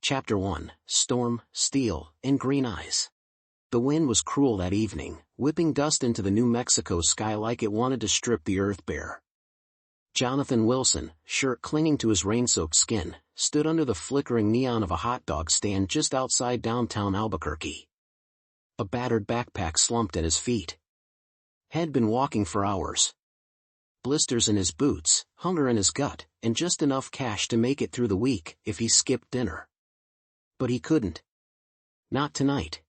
Chapter 1, Storm, Steel, and Green Eyes. The wind was cruel that evening, whipping dust into the New Mexico sky like it wanted to strip the earth bare. Jonathan Wilson, shirt clinging to his rain-soaked skin, stood under the flickering neon of a hot dog stand just outside downtown Albuquerque. A battered backpack slumped at his feet. Had been walking for hours. Blisters in his boots, hunger in his gut, and just enough cash to make it through the week if he skipped dinner. But he couldn't. Not tonight.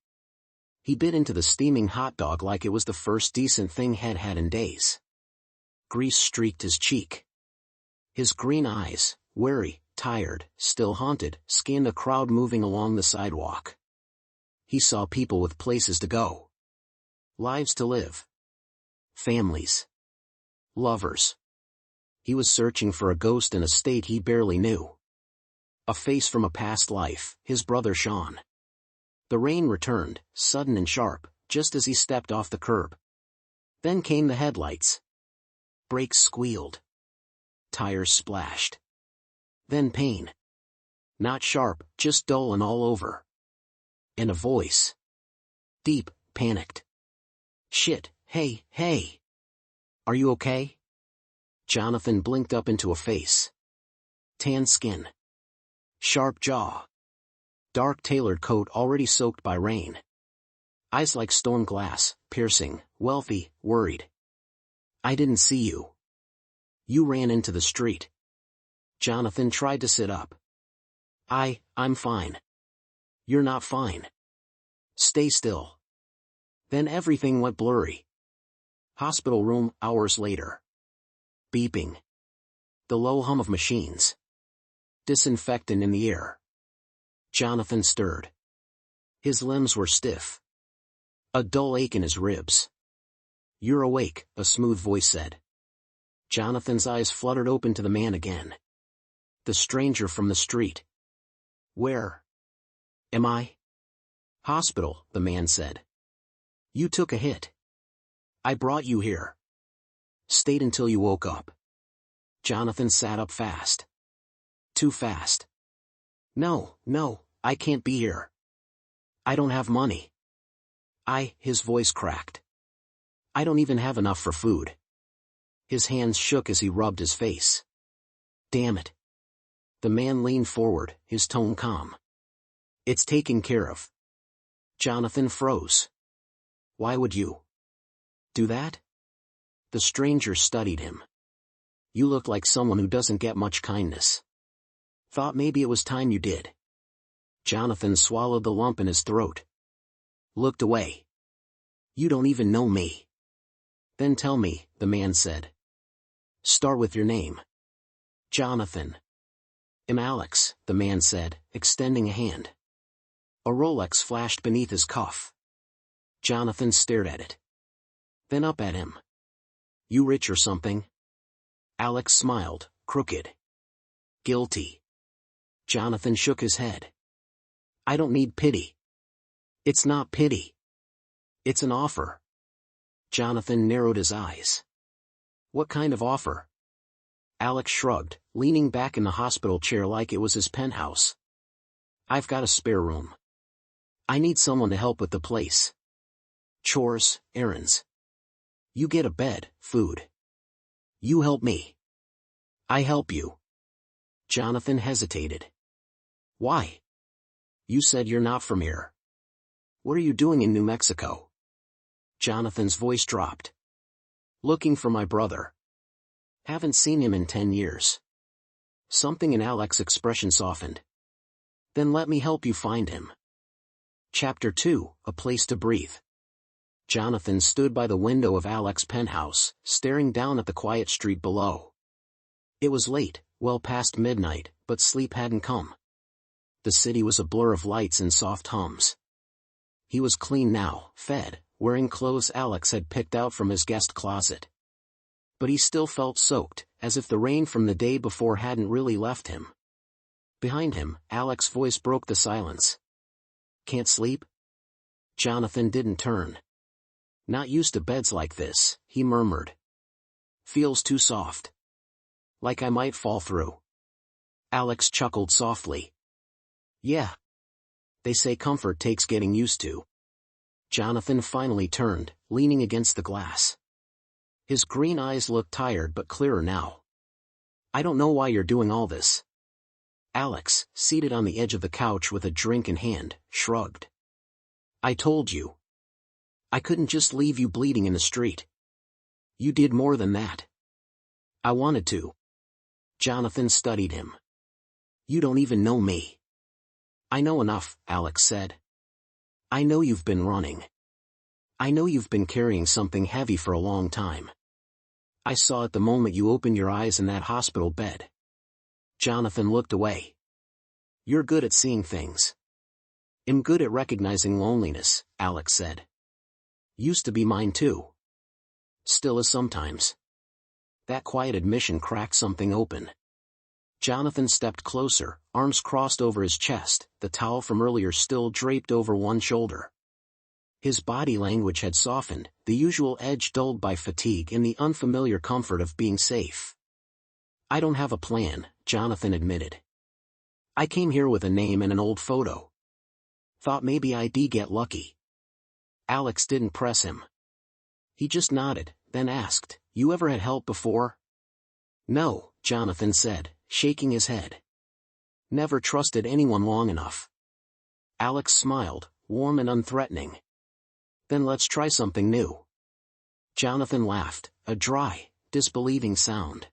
He bit into the steaming hot dog like it was the first decent thing he'd had in days. Grease streaked his cheek. His green eyes, weary, tired, still haunted, scanned the crowd moving along the sidewalk. He saw people with places to go. Lives to live. Families. Lovers. He was searching for a ghost in a state he barely knew. A face from a past life, his brother Sean. The rain returned, sudden and sharp, just as he stepped off the curb. Then came the headlights. Brakes squealed. Tires splashed. Then pain. Not sharp, just dull and all over. And a voice. Deep, panicked. "Shit, hey. Are you okay?" Jonathan blinked up into a face. Tan skin. Sharp jaw. Dark tailored coat already soaked by rain. Eyes like storm glass, piercing, wealthy, worried. "I didn't see you. You ran into the street." Jonathan tried to sit up. I'm fine." "You're not fine. Stay still." Then everything went blurry. Hospital room, hours later. Beeping. The low hum of machines. Disinfectant in the air. Jonathan stirred. His limbs were stiff. A dull ache in his ribs. "You're awake," a smooth voice said. Jonathan's eyes fluttered open to the man again. The stranger from the street. "Where am I?" "Hospital," the man said. "You took a hit. I brought you here." "Stayed until you woke up." Jonathan sat up fast. Too fast. No, I can't be here. I don't have money. His voice cracked. "I don't even have enough for food." His hands shook as he rubbed his face. "Damn it." The man leaned forward, his tone calm. "It's taken care of." Jonathan froze. "Why would you do that?" The stranger studied him. "You look like someone who doesn't get much kindness. Thought maybe it was time you did." Jonathan swallowed the lump in his throat. Looked away. "You don't even know me." "Then tell me," the man said. "Start with your name." "Jonathan." "I'm Alex," the man said, extending a hand. A Rolex flashed beneath his cuff. Jonathan stared at it. Then up at him. "You rich or something?" Alex smiled, crooked. "Guilty." Jonathan shook his head. "I don't need pity." "It's not pity. It's an offer." Jonathan narrowed his eyes. "What kind of offer?" Alex shrugged, leaning back in the hospital chair like it was his penthouse. "I've got a spare room. I need someone to help with the place. Chores, errands. You get a bed, food. You help me. I help you." Jonathan hesitated. "Why? You said you're not from here. What are you doing in New Mexico?" Jonathan's voice dropped. "Looking for my brother. Haven't seen him in 10 years. Something in Alex's expression softened. "Then let me help you find him." Chapter 2, A Place to Breathe. Jonathan stood by the window of Alex's penthouse, staring down at the quiet street below. It was late, well past midnight, but sleep hadn't come. The city was a blur of lights and soft hums. He was clean now, fed, wearing clothes Alex had picked out from his guest closet. But he still felt soaked, as if the rain from the day before hadn't really left him. Behind him, Alex's voice broke the silence. "Can't sleep?" Jonathan didn't turn. "Not used to beds like this," he murmured. "Feels too soft. Like I might fall through." Alex chuckled softly. Yeah. They say comfort takes getting used to. Jonathan finally turned, leaning against the glass. His green eyes looked tired but clearer now. I don't know why you're doing all this. Alex, seated on the edge of the couch with a drink in hand, shrugged. I told you. I couldn't just leave you bleeding in the street. You did more than that. I wanted to. Jonathan studied him. You don't even know me. I know enough, Alex said. I know you've been running. I know you've been carrying something heavy for a long time. I saw it the moment you opened your eyes in that hospital bed. Jonathan looked away. You're good at seeing things. I'm good at recognizing loneliness, Alex said. Used to be mine too. Still is sometimes. That quiet admission cracked something open. Jonathan stepped closer, arms crossed over his chest, the towel from earlier still draped over one shoulder. His body language had softened, the usual edge dulled by fatigue and the unfamiliar comfort of being safe. I don't have a plan, Jonathan admitted. I came here with a name and an old photo. Thought maybe I'd get lucky. Alex didn't press him. He just nodded, then asked, You ever had help before? No, Jonathan said, shaking his head. Never trusted anyone long enough. Alex smiled, warm and unthreatening. Then let's try something new. Jonathan laughed, a dry, disbelieving sound.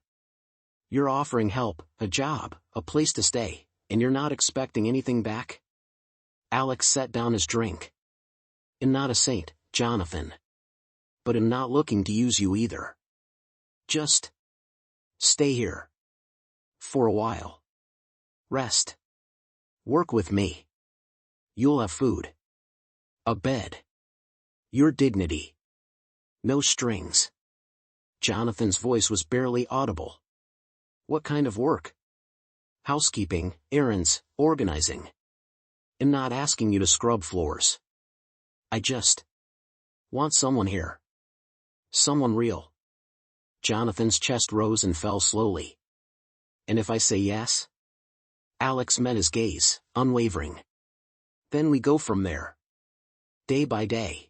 You're offering help, a job, a place to stay, and you're not expecting anything back? Alex set down his drink. I'm not a saint, Jonathan. But I'm not looking to use you either. Just stay here. For a while. Rest. Work with me. You'll have food. A bed. Your dignity. No strings. Jonathan's voice was barely audible. What kind of work? Housekeeping, errands, organizing. I'm not asking you to scrub floors. I just want someone here. Someone real. Jonathan's chest rose and fell slowly. And if I say yes? Alex met his gaze, unwavering. Then we go from there. Day by day.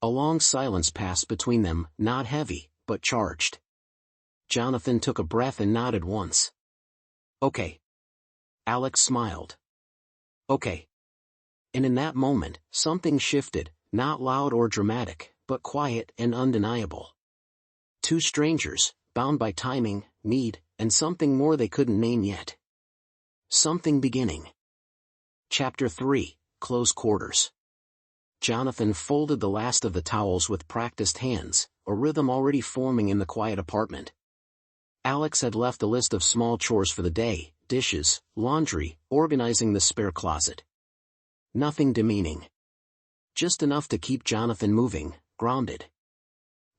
A long silence passed between them, not heavy, but charged. Jonathan took a breath and nodded once. Okay. Alex smiled. Okay. And in that moment, something shifted, not loud or dramatic, but quiet and undeniable. Two strangers, bound by timing, need, and something more they couldn't name yet. Something beginning. Chapter 3, Close Quarters. Jonathan folded the last of the towels with practiced hands, a rhythm already forming in the quiet apartment. Alex had left a list of small chores for the day, dishes, laundry, organizing the spare closet. Nothing demeaning. Just enough to keep Jonathan moving, grounded.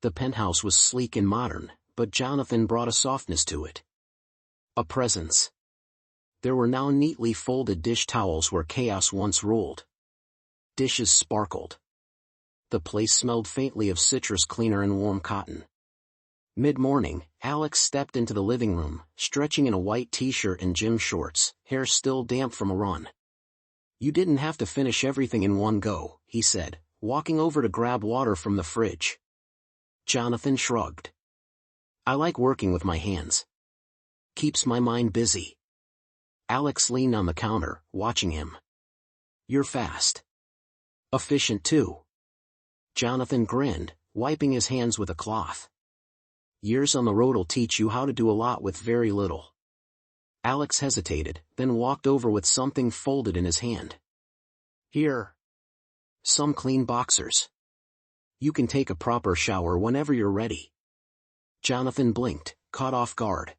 The penthouse was sleek and modern, but Jonathan brought a softness to it. A presence. There were now neatly folded dish towels where chaos once ruled. Dishes sparkled. The place smelled faintly of citrus cleaner and warm cotton. Mid-morning, Alex stepped into the living room, stretching in a white t-shirt and gym shorts, hair still damp from a run. You didn't have to finish everything in one go, he said, walking over to grab water from the fridge. Jonathan shrugged. I like working with my hands. Keeps my mind busy. Alex leaned on the counter, watching him. You're fast. Efficient too. Jonathan grinned, wiping his hands with a cloth. Years on the road'll teach you how to do a lot with very little. Alex hesitated, then walked over with something folded in his hand. Here. Some clean boxers. You can take a proper shower whenever you're ready. Jonathan blinked, caught off guard.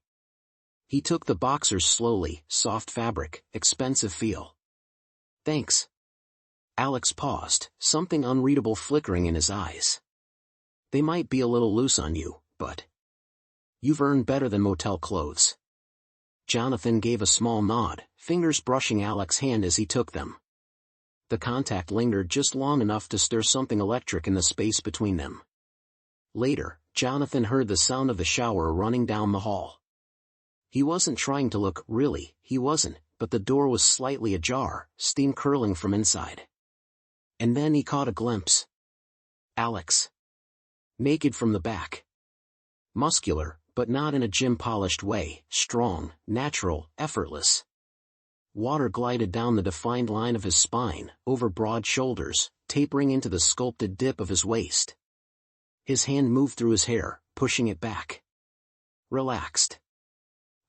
He took the boxers slowly, soft fabric, expensive feel. Thanks. Alex paused, something unreadable flickering in his eyes. They might be a little loose on you, but you've earned better than motel clothes. Jonathan gave a small nod, fingers brushing Alex's hand as he took them. The contact lingered just long enough to stir something electric in the space between them. Later, Jonathan heard the sound of the shower running down the hall. He wasn't trying to look, really, he wasn't, but the door was slightly ajar, steam curling from inside. And then he caught a glimpse. Alex. Naked from the back. Muscular, but not in a gym-polished way, strong, natural, effortless. Water glided down the defined line of his spine, over broad shoulders, tapering into the sculpted dip of his waist. His hand moved through his hair, pushing it back. Relaxed.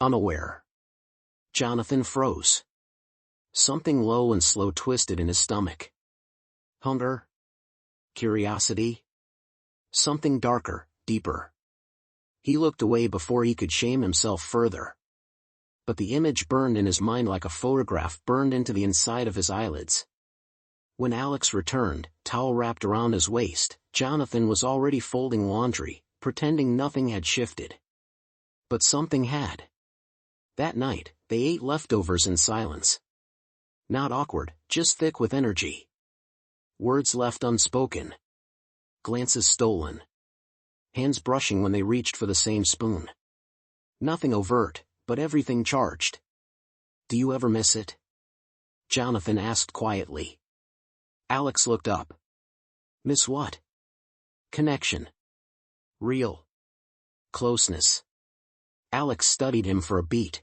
Unaware. Jonathan froze. Something low and slow twisted in his stomach. Hunger? Curiosity? Something darker, deeper. He looked away before he could shame himself further. But the image burned in his mind like a photograph burned into the inside of his eyelids. When Alex returned, towel wrapped around his waist, Jonathan was already folding laundry, pretending nothing had shifted. But something had. That night, they ate leftovers in silence. Not awkward, just thick with energy. Words left unspoken. Glances stolen. Hands brushing when they reached for the same spoon. Nothing overt, but everything charged. Do you ever miss it? Jonathan asked quietly. Alex looked up. Miss what? Connection. Real. Closeness. Alex studied him for a beat.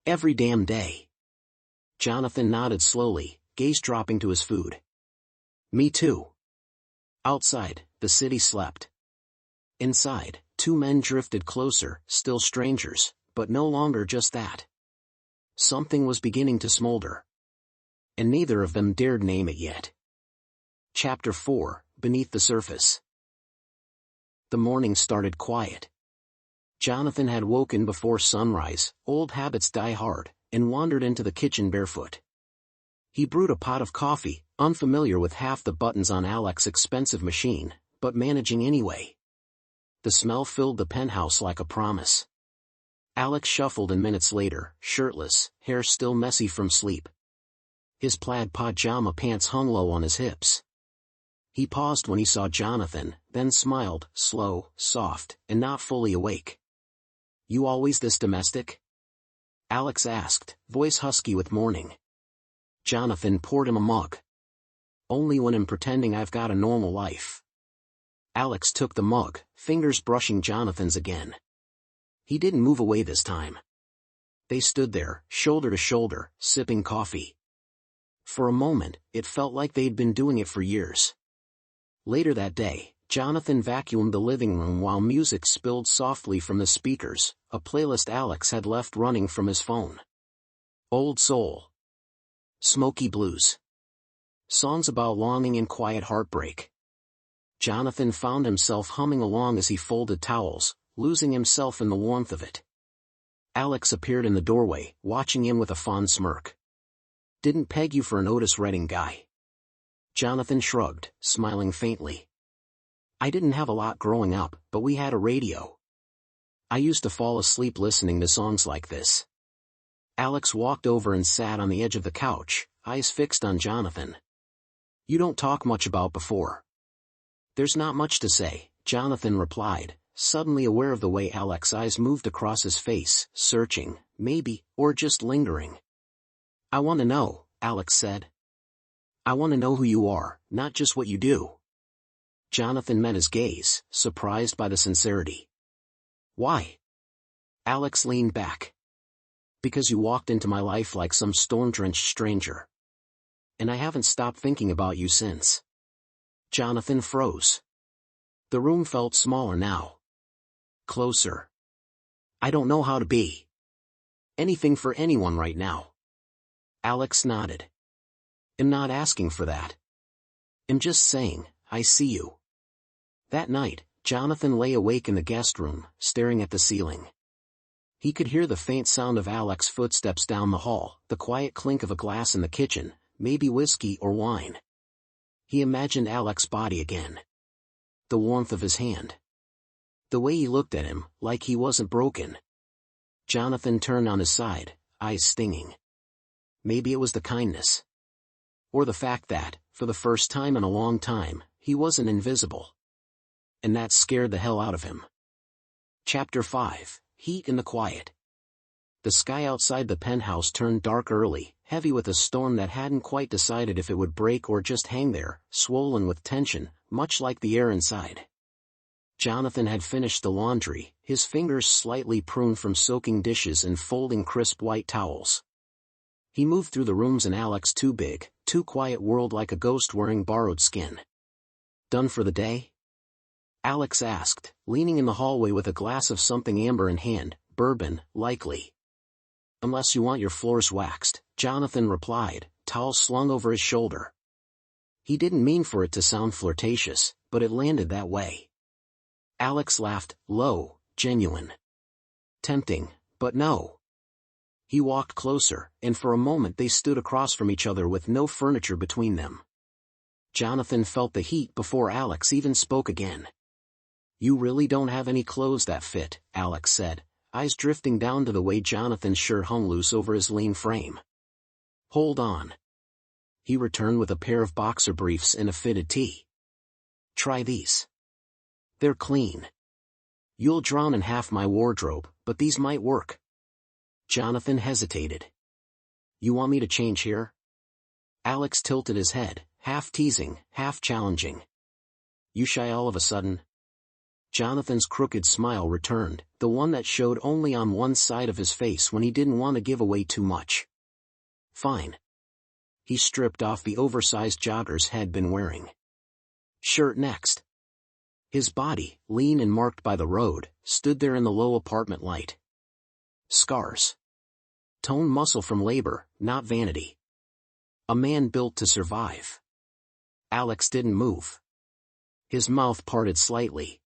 Every damn day. Jonathan nodded slowly, gaze dropping to his food. Me too. Outside, the city slept. Inside, two men drifted closer, still strangers, but no longer just that. Something was beginning to smolder. And neither of them dared name it yet. Chapter 4, Beneath the Surface. The morning started quiet. Jonathan had woken before sunrise, old habits die hard, and wandered into the kitchen barefoot. He brewed a pot of coffee, unfamiliar with half the buttons on Alex's expensive machine, but managing anyway. The smell filled the penthouse like a promise. Alex shuffled in minutes later, shirtless, hair still messy from sleep. His plaid pajama pants hung low on his hips. He paused when he saw Jonathan, then smiled, slow, soft, and not fully awake. You always this domestic? Alex asked, voice husky with morning. Jonathan poured him a mug. Only when I'm pretending I've got a normal life. Alex took the mug, fingers brushing Jonathan's again. He didn't move away this time. They stood there, shoulder to shoulder, sipping coffee. For a moment, it felt like they'd been doing it for years. Later that day, Jonathan vacuumed the living room while music spilled softly from the speakers, a playlist Alex had left running from his phone. Old soul. Smoky blues. Songs about longing and quiet heartbreak. Jonathan found himself humming along as he folded towels, losing himself in the warmth of it. Alex appeared in the doorway, watching him with a fond smirk. Didn't peg you for an Otis Redding guy. Jonathan shrugged, smiling faintly. I didn't have a lot growing up, but we had a radio. I used to fall asleep listening to songs like this. Alex walked over and sat on the edge of the couch, eyes fixed on Jonathan. You don't talk much about before. There's not much to say, Jonathan replied, suddenly aware of the way Alex's eyes moved across his face, searching, maybe, or just lingering. I want to know, Alex said. I want to know who you are, not just what you do. Jonathan met his gaze, surprised by the sincerity. Why? Alex leaned back. Because you walked into my life like some storm-drenched stranger. And I haven't stopped thinking about you since. Jonathan froze. The room felt smaller now. Closer. I don't know how to be anything for anyone right now. Alex nodded. I'm not asking for that. I'm just saying, I see you. That night, Jonathan lay awake in the guest room, staring at the ceiling. He could hear the faint sound of Alex's footsteps down the hall, the quiet clink of a glass in the kitchen, maybe whiskey or wine. He imagined Alex's body again. The warmth of his hand. The way he looked at him, like he wasn't broken. Jonathan turned on his side, eyes stinging. Maybe it was the kindness. Or the fact that, for the first time in a long time, he wasn't invisible. And that scared the hell out of him. Chapter 5, Heat in the Quiet. The sky outside the penthouse turned dark early, heavy with a storm that hadn't quite decided if it would break or just hang there, swollen with tension, much like the air inside. Jonathan had finished the laundry, his fingers slightly pruned from soaking dishes and folding crisp white towels. He moved through the rooms in Alex's too big, too quiet world like a ghost wearing borrowed skin. "Done for the day?" Alex asked, leaning in the hallway with a glass of something amber in hand. "Bourbon, likely." "Unless you want your floors waxed," Jonathan replied, towel slung over his shoulder. He didn't mean for it to sound flirtatious, but it landed that way. Alex laughed, low, genuine. Tempting, but no. He walked closer, and for a moment they stood across from each other with no furniture between them. Jonathan felt the heat before Alex even spoke again. "You really don't have any clothes that fit," Alex said, eyes drifting down to the way Jonathan's shirt hung loose over his lean frame. "Hold on." He returned with a pair of boxer briefs and a fitted tee. "Try these. They're clean. You'll drown in half my wardrobe, but these might work." Jonathan hesitated. "You want me to change here?" Alex tilted his head, half teasing, half challenging. "You shy all of a sudden?" Jonathan's crooked smile returned, the one that showed only on one side of his face when he didn't want to give away too much. "Fine." He stripped off the oversized joggers he'd been wearing. "Shirt next." His body, lean and marked by the road, stood there in the low apartment light. Scars. Toned muscle from labor, not vanity. A man built to survive. Alex didn't move. His mouth parted slightly.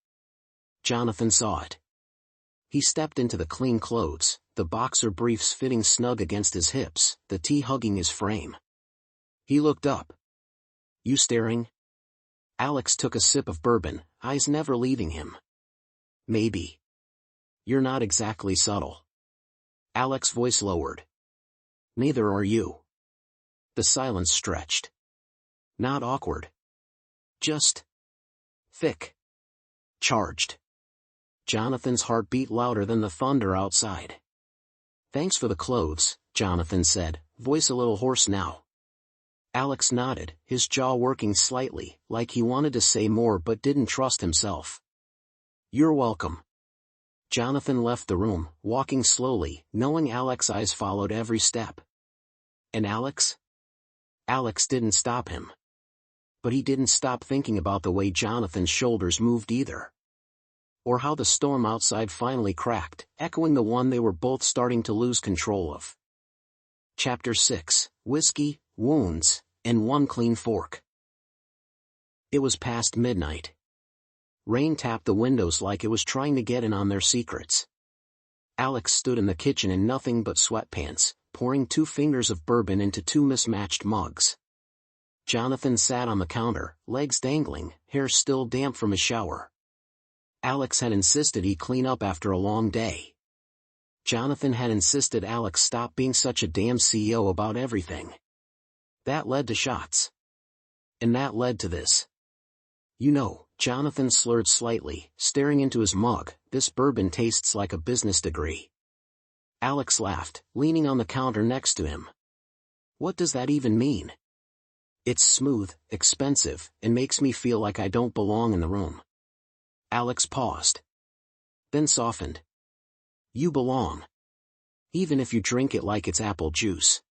Jonathan saw it. He stepped into the clean clothes, the boxer briefs fitting snug against his hips, the tee hugging his frame. He looked up. "You staring?" Alex took a sip of bourbon, eyes never leaving him. "Maybe. You're not exactly subtle." Alex's voice lowered. "Neither are you." The silence stretched. Not awkward. Just thick. Charged. Jonathan's heart beat louder than the thunder outside. "Thanks for the clothes," Jonathan said, voice a little hoarse now. Alex nodded, his jaw working slightly, like he wanted to say more but didn't trust himself. "You're welcome." Jonathan left the room, walking slowly, knowing Alex's eyes followed every step. And Alex? Alex didn't stop him. But he didn't stop thinking about the way Jonathan's shoulders moved either. Or how the storm outside finally cracked, echoing the one they were both starting to lose control of. Chapter 6, Whiskey, Wounds, and One Clean Fork. It was past midnight. Rain tapped the windows like it was trying to get in on their secrets. Alex stood in the kitchen in nothing but sweatpants, pouring 2 fingers of bourbon into 2 mismatched mugs. Jonathan sat on the counter, legs dangling, hair still damp from his shower. Alex had insisted he clean up after a long day. Jonathan had insisted Alex stop being such a damn CEO about everything. That led to shots. And that led to this. "You know," Jonathan slurred slightly, staring into his mug, "this bourbon tastes like a business degree." Alex laughed, leaning on the counter next to him. "What does that even mean?" "It's smooth, expensive, and makes me feel like I don't belong in the room." Alex paused. Then softened. "You belong. Even if you drink it like it's apple juice."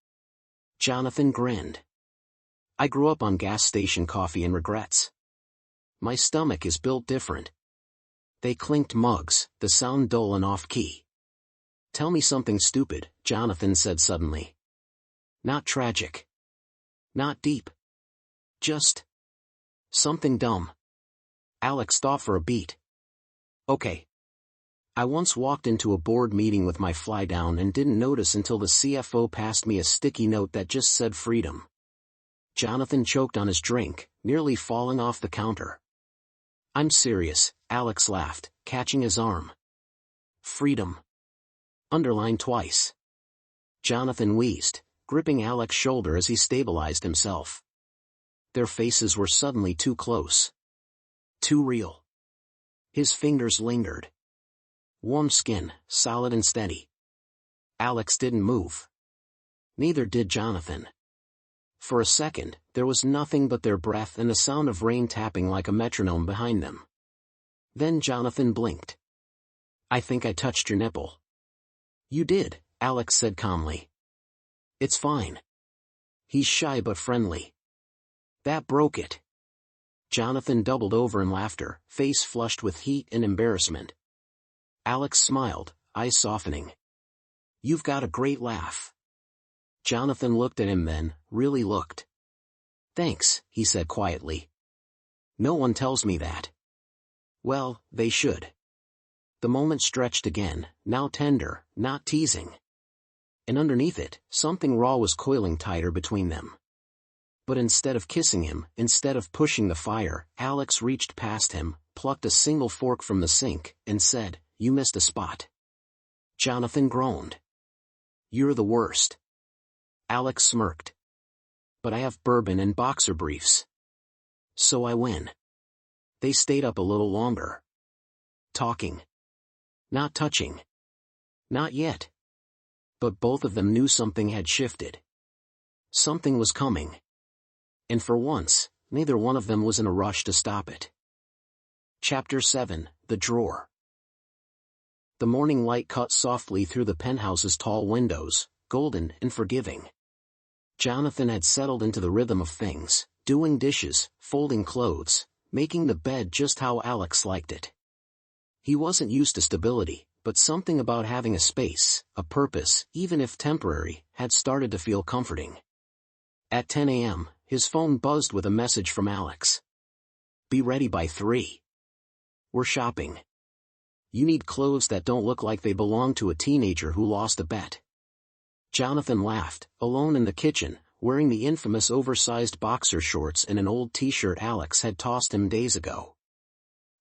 Jonathan grinned. "I grew up on gas station coffee and regrets. My stomach is built different." They clinked mugs, the sound dull and off-key. "Tell me something stupid," Jonathan said suddenly. "Not tragic. Not deep. Just something dumb." Alex thought for a beat. "Okay. I once walked into a board meeting with my fly down and didn't notice until the CFO passed me a sticky note that just said freedom." Jonathan choked on his drink, nearly falling off the counter. "I'm serious," Alex laughed, catching his arm. "Freedom. Underlined twice." Jonathan wheezed, gripping Alex's shoulder as he stabilized himself. Their faces were suddenly too close. Too real. His fingers lingered. Warm skin, solid and steady. Alex didn't move. Neither did Jonathan. For a second, there was nothing but their breath and the sound of rain tapping like a metronome behind them. Then Jonathan blinked. "I think I touched your nipple." "You did," Alex said calmly. "It's fine." He's shy but friendly. That broke it. Jonathan doubled over in laughter, face flushed with heat and embarrassment. Alex smiled, eyes softening. "You've got a great laugh." Jonathan looked at him then, really looked. "Thanks," he said quietly. "No one tells me that." Well, they should. The moment stretched again, now tender, not teasing. And underneath it, something raw was coiling tighter between them. But instead of kissing him, instead of pushing the fire, Alex reached past him, plucked a single fork from the sink, and said, "You missed a spot." Jonathan groaned. "You're the worst." Alex smirked. "But I have bourbon and boxer briefs. So I win." They stayed up a little longer. Talking. Not touching. Not yet. But both of them knew something had shifted. Something was coming. And for once, neither one of them was in a rush to stop it. Chapter 7, The Drawer. The morning light cut softly through the penthouse's tall windows, golden and forgiving. Jonathan had settled into the rhythm of things, doing dishes, folding clothes, making the bed just how Alex liked it. He wasn't used to stability, but something about having a space, a purpose, even if temporary, had started to feel comforting. At 10 a.m., his phone buzzed with a message from Alex. "Be ready by 3. We're shopping. You need clothes that don't look like they belong to a teenager who lost a bet." Jonathan laughed, alone in the kitchen, wearing the infamous oversized boxer shorts and an old t-shirt Alex had tossed him days ago.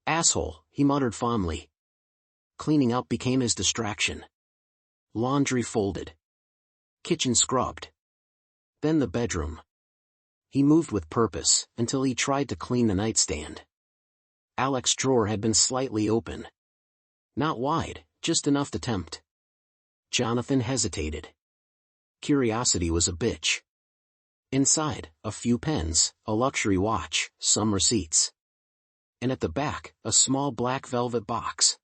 "Asshole," he muttered fondly. Cleaning up became his distraction. Laundry folded. Kitchen scrubbed. Then the bedroom. He moved with purpose, until he tried to clean the nightstand. Alex's drawer had been slightly open. Not wide, just enough to tempt. Jonathan hesitated. Curiosity was a bitch. Inside, a few pens, a luxury watch, some receipts. And at the back, a small black velvet box.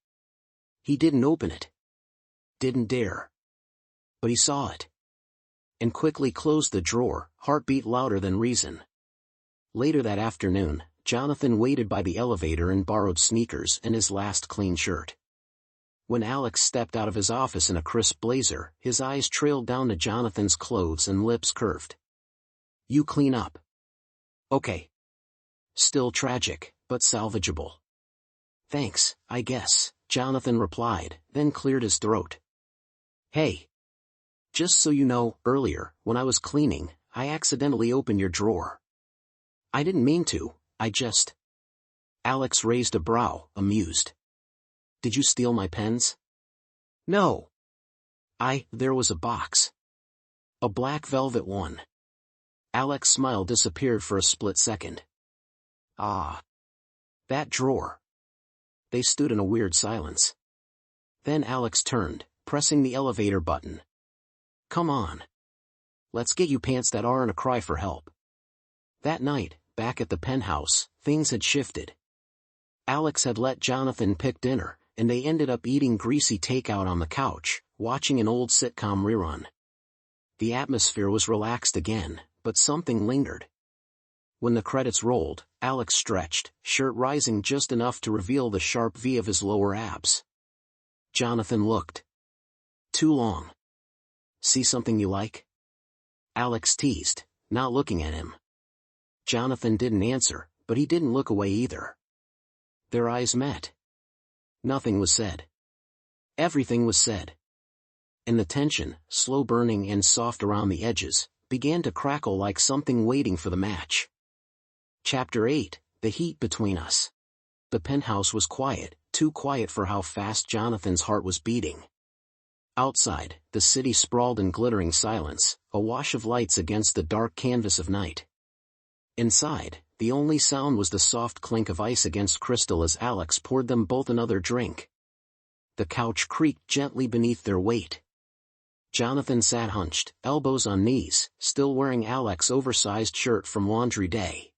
He didn't open it. Didn't dare. But he saw it. And quickly closed the drawer, heartbeat louder than reason. Later that afternoon, Jonathan waited by the elevator in borrowed sneakers and his last clean shirt. When Alex stepped out of his office in a crisp blazer, his eyes trailed down to Jonathan's clothes and lips curved. "You clean up." "Okay." Still tragic, but salvageable. "Thanks, I guess," Jonathan replied, then cleared his throat. "Hey. Just so you know, earlier, when I was cleaning, I accidentally opened your drawer. I didn't mean to, I just..." Alex raised a brow, amused. "Did you steal my pens?" "No. There was a box. A black velvet one." Alex's smile disappeared for a split second. "Ah. That drawer." They stood in a weird silence. Then Alex turned, pressing the elevator button. "Come on. Let's get you pants that aren't a cry for help." That night, back at the penthouse, things had shifted. Alex had let Jonathan pick dinner, and they ended up eating greasy takeout on the couch, watching an old sitcom rerun. The atmosphere was relaxed again, but something lingered. When the credits rolled, Alex stretched, shirt rising just enough to reveal the sharp V of his lower abs. Jonathan looked. "Too long. See something you like?" Alex teased, not looking at him. Jonathan didn't answer, but he didn't look away either. Their eyes met. Nothing was said. Everything was said. And the tension, slow burning and soft around the edges, began to crackle like something waiting for the match. Chapter 8, The Heat Between Us. The penthouse was quiet, too quiet for how fast Jonathan's heart was beating. Outside, the city sprawled in glittering silence, a wash of lights against the dark canvas of night. Inside, the only sound was the soft clink of ice against crystal as Alex poured them both another drink. The couch creaked gently beneath their weight. Jonathan sat hunched, elbows on knees, still wearing Alex's oversized shirt from laundry day.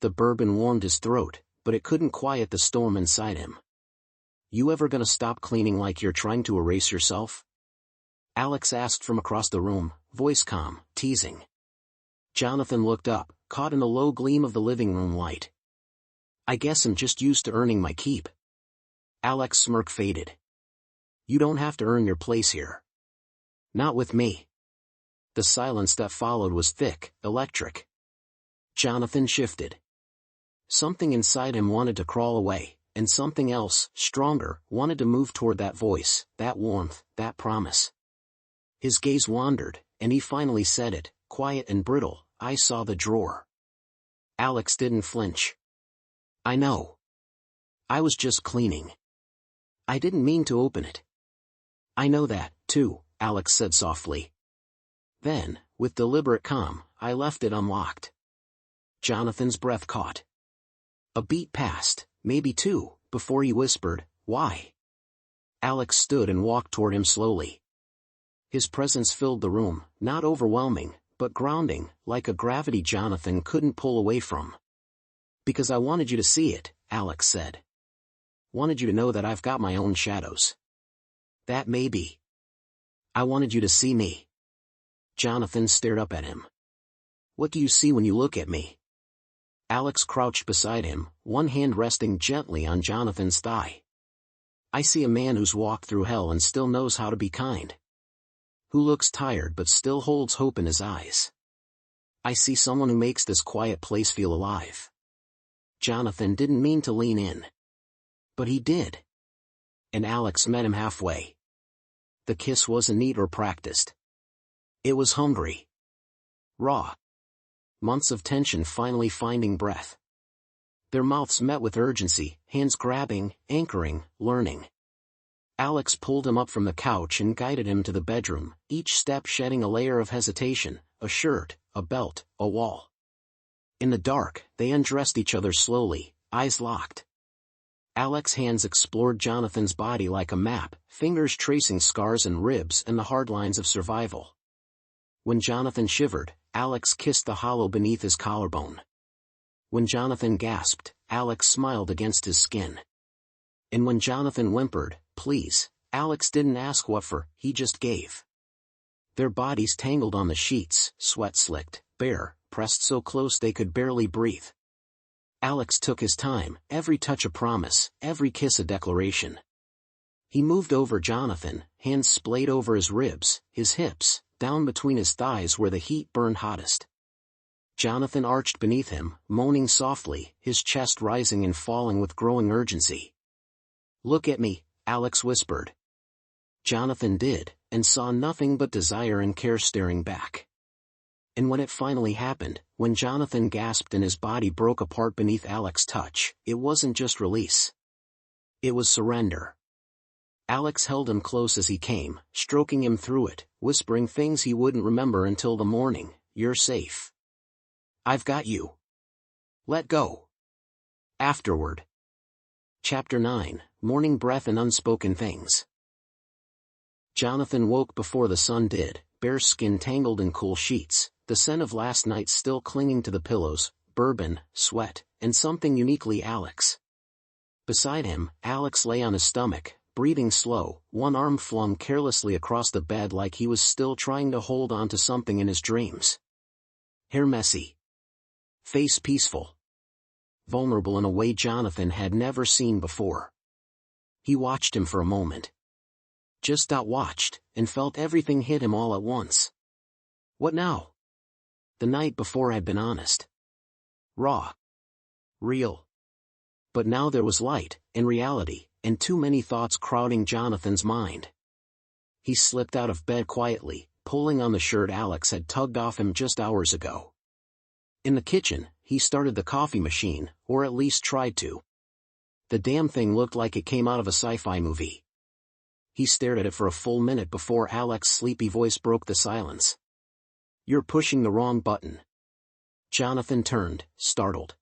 The bourbon warmed his throat, but it couldn't quiet the storm inside him. "You ever gonna stop cleaning like you're trying to erase yourself?" Alex asked from across the room, voice calm, teasing. Jonathan looked up, caught in the low gleam of the living room light. "I guess I'm just used to earning my keep." Alex's smirk faded. "You don't have to earn your place here. Not with me." The silence that followed was thick, electric. Jonathan shifted. Something inside him wanted to crawl away, and something else, stronger, wanted to move toward that voice, that warmth, that promise. His gaze wandered, and he finally said it, quiet and brittle, "I saw the drawer." Alex didn't flinch. "I know. I was just cleaning. I didn't mean to open it." "I know that, too," Alex said softly. Then, with deliberate calm, "I left it unlocked." Jonathan's breath caught. A beat passed, maybe two, before he whispered, "Why?" Alex stood and walked toward him slowly. His presence filled the room, not overwhelming, but grounding, like a gravity Jonathan couldn't pull away from. "Because I wanted you to see it," Alex said. "Wanted you to know that I've got my own shadows. That may be. I wanted you to see me." Jonathan stared up at him. "What do you see when you look at me?" Alex crouched beside him, one hand resting gently on Jonathan's thigh. "I see a man who's walked through hell and still knows how to be kind. Who looks tired but still holds hope in his eyes. I see someone who makes this quiet place feel alive." Jonathan didn't mean to lean in. But he did. And Alex met him halfway. The kiss wasn't neat or practiced. It was hungry. Raw. Months of tension finally finding breath. Their mouths met with urgency, hands grabbing, anchoring, learning. Alex pulled him up from the couch and guided him to the bedroom, each step shedding a layer of hesitation, a shirt, a belt, a wall. In the dark, they undressed each other slowly, eyes locked. Alex's hands explored Jonathan's body like a map, fingers tracing scars and ribs and the hard lines of survival. When Jonathan shivered, Alex kissed the hollow beneath his collarbone. When Jonathan gasped, Alex smiled against his skin. And when Jonathan whimpered, "Please," Alex didn't ask what for, he just gave. Their bodies tangled on the sheets, sweat slicked, bare, pressed so close they could barely breathe. Alex took his time, every touch a promise, every kiss a declaration. He moved over Jonathan, hands splayed over his ribs, his hips, down between his thighs where the heat burned hottest. Jonathan arched beneath him, moaning softly, his chest rising and falling with growing urgency. "Look at me," Alex whispered. Jonathan did, and saw nothing but desire and care staring back. And when it finally happened, when Jonathan gasped and his body broke apart beneath Alex's touch, it wasn't just release. It was surrender. Alex held him close as he came, stroking him through it, whispering things he wouldn't remember until the morning. "You're safe. I've got you. Let go." Afterward. Chapter 9, Morning Breath and Unspoken Things. Jonathan woke before the sun did, bare skin tangled in cool sheets, the scent of last night still clinging to the pillows, bourbon, sweat, and something uniquely Alex. Beside him, Alex lay on his stomach, breathing slow, one arm flung carelessly across the bed like he was still trying to hold on to something in his dreams. Hair messy. Face peaceful. Vulnerable in a way Jonathan had never seen before. He watched him for a moment. Just watched, and felt everything hit him all at once. What now? The night before had been honest. Raw. Real. But now there was light, and reality, and too many thoughts crowding Jonathan's mind. He slipped out of bed quietly, pulling on the shirt Alex had tugged off him just hours ago. In the kitchen, he started the coffee machine, or at least tried to. The damn thing looked like it came out of a sci-fi movie. He stared at it for a full minute before Alex's sleepy voice broke the silence. "You're pushing the wrong button." Jonathan turned, startled.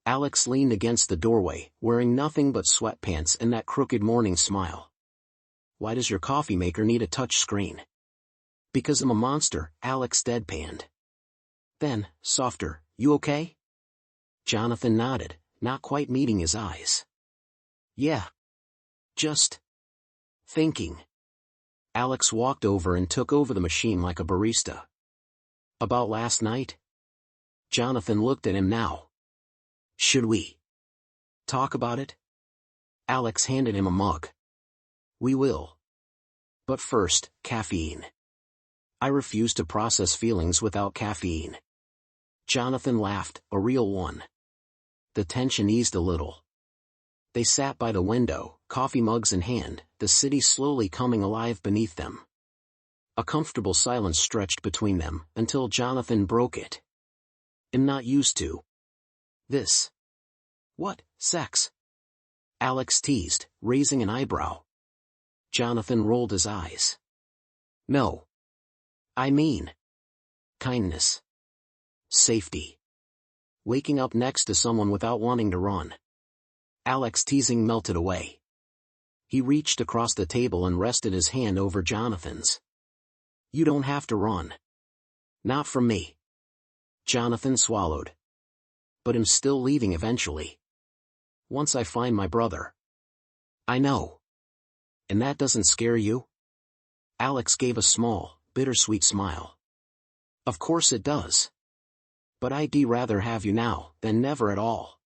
Alex leaned against the doorway, wearing nothing but sweatpants and that crooked morning smile. "Why does your coffee maker need a touch screen?" Because I'm a monster, Alex deadpanned. Then, softer, you okay? Jonathan nodded, not quite meeting his eyes. Yeah. Just thinking. Alex walked over and took over the machine like a barista. About last night? Jonathan looked at him now. Should we talk about it? Alex handed him a mug. We will. But first, caffeine. I refuse to process feelings without caffeine. Jonathan laughed, a real one. The tension eased a little. They sat by the window, coffee mugs in hand, the city slowly coming alive beneath them. A comfortable silence stretched between them, until Jonathan broke it. I'm not used to this. What, sex? Alex teased, raising an eyebrow. Jonathan rolled his eyes. No. I mean kindness. Safety. Waking up next to someone without wanting to run. Alex's teasing melted away. He reached across the table and rested his hand over Jonathan's. You don't have to run. Not from me. Jonathan swallowed. But I'm still leaving eventually. Once I find my brother. I know. And that doesn't scare you? Alex gave a small, bittersweet smile. Of course it does. But I'd rather have you now than never at all.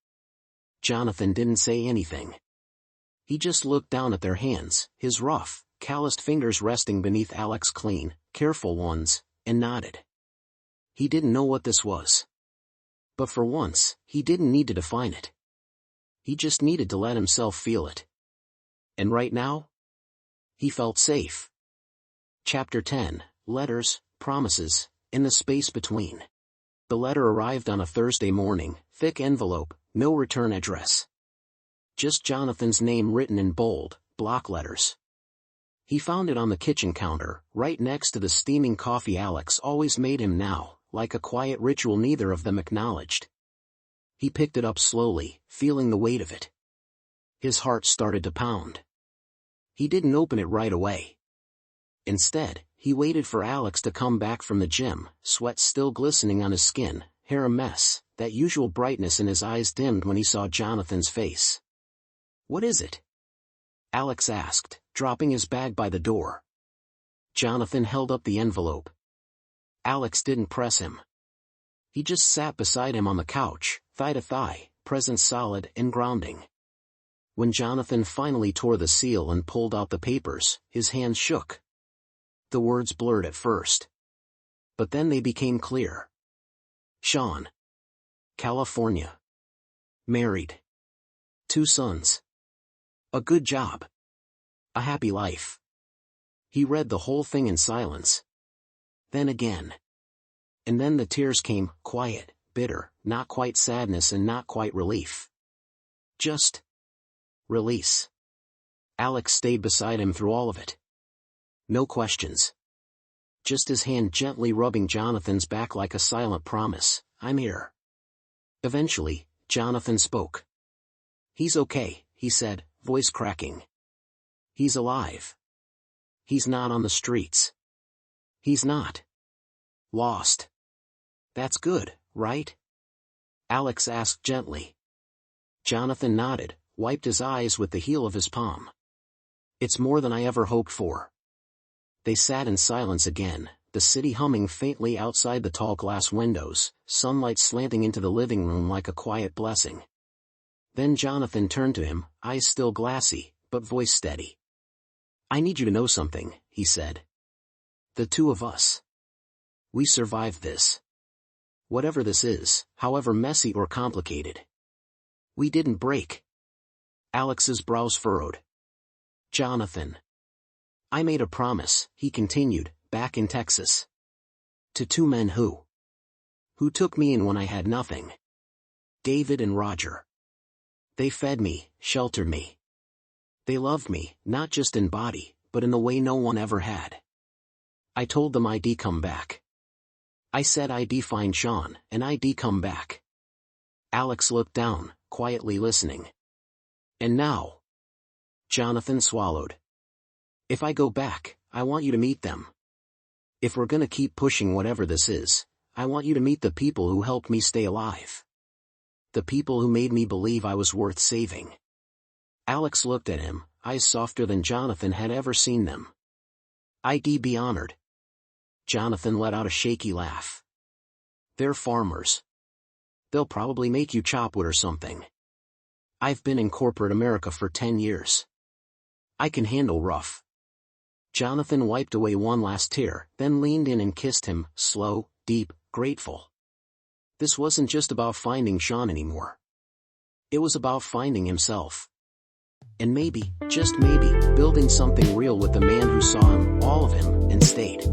Jonathan didn't say anything. He just looked down at their hands, his rough, calloused fingers resting beneath Alex's clean, careful ones, and nodded. He didn't know what this was. But for once, he didn't need to define it. He just needed to let himself feel it. And right now? He felt safe. Chapter 10, Letters, Promises, in the Space Between. The letter arrived on a Thursday morning, thick envelope, no return address. Just Jonathan's name written in bold, block letters. He found it on the kitchen counter, right next to the steaming coffee Alex always made him now, like a quiet ritual neither of them acknowledged. He picked it up slowly, feeling the weight of it. His heart started to pound. He didn't open it right away. Instead, he waited for Alex to come back from the gym, sweat still glistening on his skin, hair a mess, that usual brightness in his eyes dimmed when he saw Jonathan's face. What is it? Alex asked, dropping his bag by the door. Jonathan held up the envelope. Alex didn't press him. He just sat beside him on the couch, thigh to thigh, presence solid and grounding. When Jonathan finally tore the seal and pulled out the papers, his hands shook. The words blurred at first. But then they became clear. Sean. California. Married. 2 sons. A good job. A happy life. He read the whole thing in silence. Then again. And then the tears came, quiet, bitter, not quite sadness and not quite relief. Just release. Alex stayed beside him through all of it. No questions. Just his hand gently rubbing Jonathan's back like a silent promise, I'm here. Eventually, Jonathan spoke. He's okay, he said, voice cracking. He's alive. He's not on the streets. He's not lost. That's good, right? Alex asked gently. Jonathan nodded, wiped his eyes with the heel of his palm. It's more than I ever hoped for. They sat in silence again, the city humming faintly outside the tall glass windows, sunlight slanting into the living room like a quiet blessing. Then Jonathan turned to him, eyes still glassy, but voice steady. I need you to know something, he said. The 2 of us. We survived this. Whatever this is, however messy or complicated. We didn't break. Alex's brows furrowed. Jonathan. I made a promise, he continued, back in Texas. To 2 men who took me in when I had nothing. David and Roger. They fed me, sheltered me. They loved me, not just in body, but in the way no one ever had. I told them I'd come back. I said I'd find Sean, and I'd come back. Alex looked down, quietly listening. And now? Jonathan swallowed. If I go back, I want you to meet them. If we're gonna keep pushing whatever this is, I want you to meet the people who helped me stay alive. The people who made me believe I was worth saving. Alex looked at him, eyes softer than Jonathan had ever seen them. I'd be honored. Jonathan let out a shaky laugh. They're farmers. They'll probably make you chop wood or something. I've been in corporate America for 10 years. I can handle rough. Jonathan wiped away one last tear, then leaned in and kissed him, slow, deep, grateful. This wasn't just about finding Sean anymore. It was about finding himself. And maybe, just maybe, building something real with the man who saw him, all of him, and stayed.